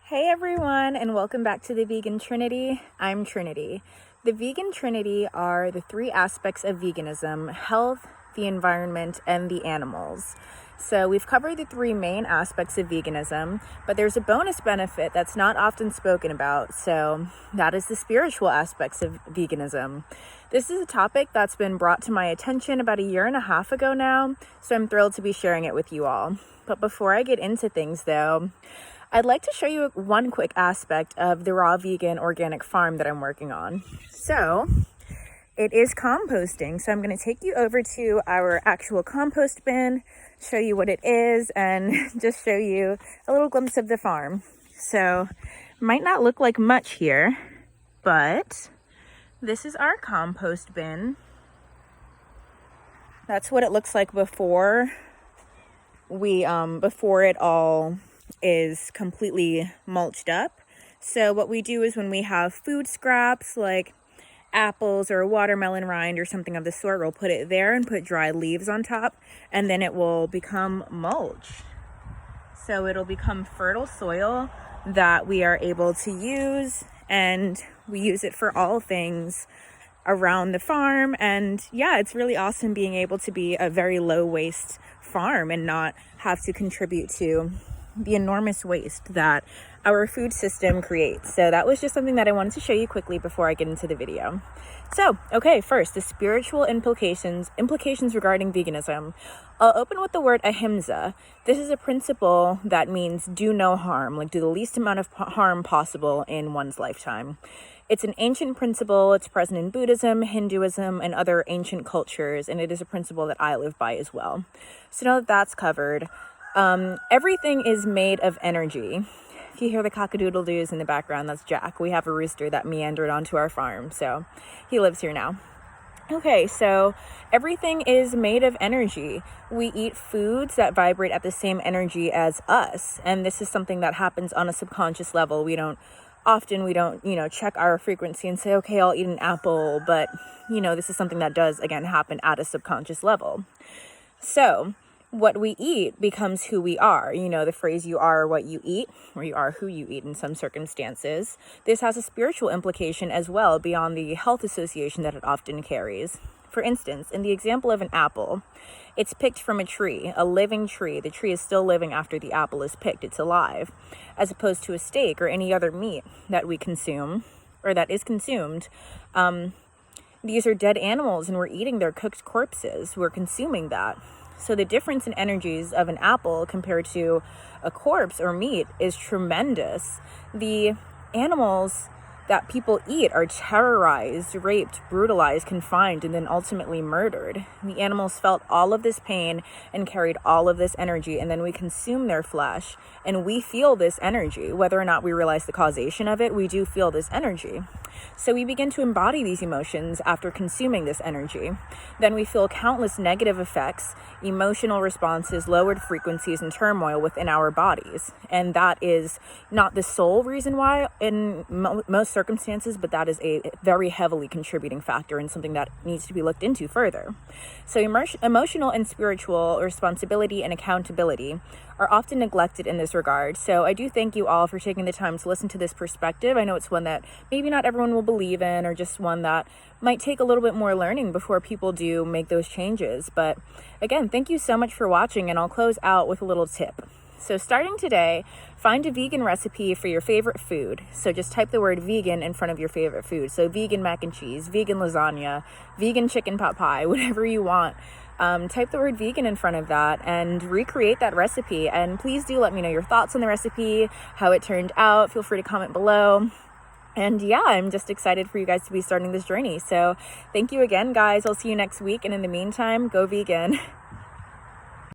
Hey everyone, and welcome back to the Vegan Trinity. I'm Trinity. The Vegan Trinity are the three aspects of veganism: health, the environment, and the animals. So we've covered the three main aspects of veganism, but there's a bonus benefit that's not often spoken about. So that is the spiritual aspects of veganism. This is a topic that's been brought to my attention about a year and a half ago now, so I'm thrilled to be sharing it with you all. But before I get into things though, I'd like to show you one quick aspect of the raw vegan organic farm that I'm working on. So it is composting. So I'm going to take you over to our actual compost bin, show you what it is, and just show you a little glimpse of the farm. So it might not look like much here, but this is our compost bin. That's what it looks like before it all is completely mulched up. So what we do is when we have food scraps like apples or a watermelon rind or something of the sort, we'll put it there and put dry leaves on top, and then it will become mulch. So it'll become fertile soil that we are able to use, and we use it for all things around the farm. And yeah, it's really awesome being able to be a very low waste farm and not have to contribute to the enormous waste that our food system creates. So that was just something that I wanted to show you quickly before I get into the video. So, okay, first, the spiritual implications regarding veganism. I'll open with the word ahimsa. This is a principle that means do no harm, like do the least amount of harm possible in one's lifetime. It's an ancient principle. It's present in Buddhism, Hinduism, and other ancient cultures, and it is a principle that I live by as well. So now that that's covered, everything is made of energy. If you hear the cock-a-doodle-doos in the background, that's Jack. We have a rooster that meandered onto our farm, so he lives here now. Okay, so everything is made of energy. We eat foods that vibrate at the same energy as us, and this is something that happens on a subconscious level. We don't, check our frequency and say, okay, I'll eat an apple, but, this is something that does, again, happen at a subconscious level. So what we eat becomes who we are. The phrase you are what you eat, or you are who you eat in some circumstances. This has a spiritual implication as well beyond the health association that it often carries. For instance, in the example of an apple, it's picked from a tree, a living tree. The tree is still living after the apple is picked. It's alive, as opposed to a steak or any other meat that we consume or that is consumed. These are dead animals and we're eating their cooked corpses. We're consuming that. So the difference in energies of an apple compared to a corpse or meat is tremendous. The animals that people eat are terrorized, raped, brutalized, confined, and then ultimately murdered. The animals felt all of this pain and carried all of this energy, and then we consume their flesh, and we feel this energy. Whether or not we realize the causation of it, we do feel this energy. So we begin to embody these emotions after consuming this energy. Then we feel countless negative effects, emotional responses, lowered frequencies, and turmoil within our bodies. And that is not the sole reason why in most circumstances, but that is a very heavily contributing factor and something that needs to be looked into further. So emotional and spiritual responsibility and accountability are often neglected in this regard. So I do thank you all for taking the time to listen to this perspective. I know it's one that maybe not everyone will believe in, or just one that might take a little bit more learning before people do make those changes. But again, thank you so much for watching, and I'll close out with a little tip. So starting today, find a vegan recipe for your favorite food. So just type the word vegan in front of your favorite food. So vegan mac and cheese, vegan lasagna, vegan chicken pot pie, whatever you want. Type the word vegan in front of that and recreate that recipe. And please do let me know your thoughts on the recipe, how it turned out. Feel free to comment below. And yeah, I'm just excited for you guys to be starting this journey. So thank you again, guys. I'll see you next week. And in the meantime, go vegan.